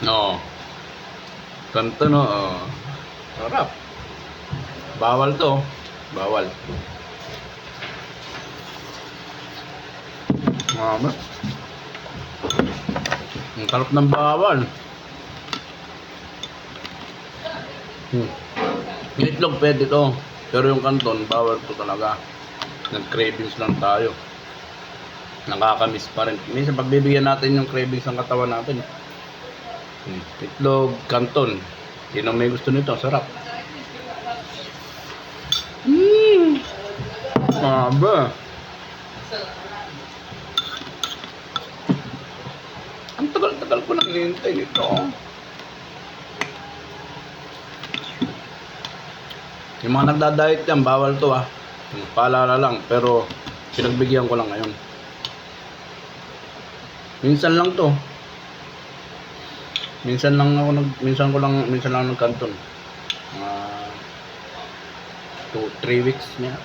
No. Kanto no. Oh. Sarap. Bawal to. Bawal. Mama. Ang sarap ng bawal. Yung itlog pwede to. Pero yung kanton, bawal to talaga. Nag-cravings lang tayo. Nakakamiss pa rin. Minsan pagbibigyan natin yung cravings ng katawan natin. Itlog, kanton. Sino may gusto nito? Sarap. Aba. Ang tagal-tagal ko nang hinihintay nito. Yung mga nagda-diet yan, bawal to ah. Paalala lang, pero pinagbigyan ko lang ngayon. Minsan lang to. Minsan lang nagkanton. 2-3 weeks niya.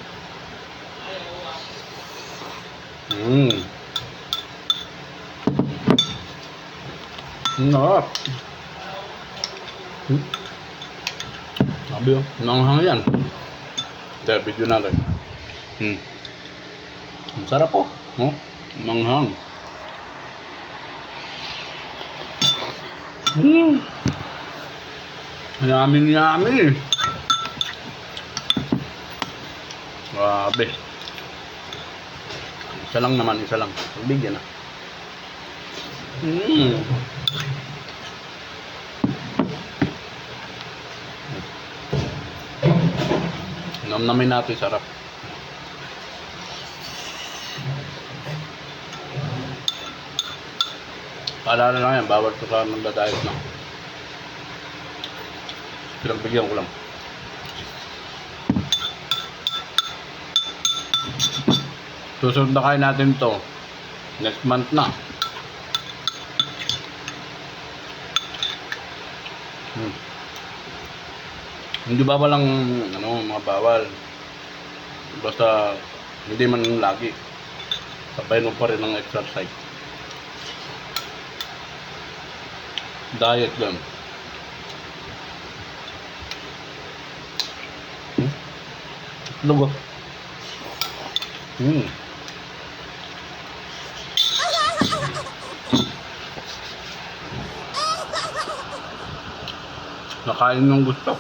Sarap. Sabi yun, nanghang yan. Kaya video natin. Ang sarap po. Oh, manghang. Yummy. Grabe. Isa lang. Pagbigyan na. Namnamin natin, sarap. Paalala lang yan, bawal ito sa nagda-diet na. Pinagbigyan ko lang. Susunod na kain natin to next month na. Hindi bawal lang mga bawal. Basta hindi man lagi. Sabay mo pa rin ng exercise. Diet lang. Lugo. Nakain ng gusto.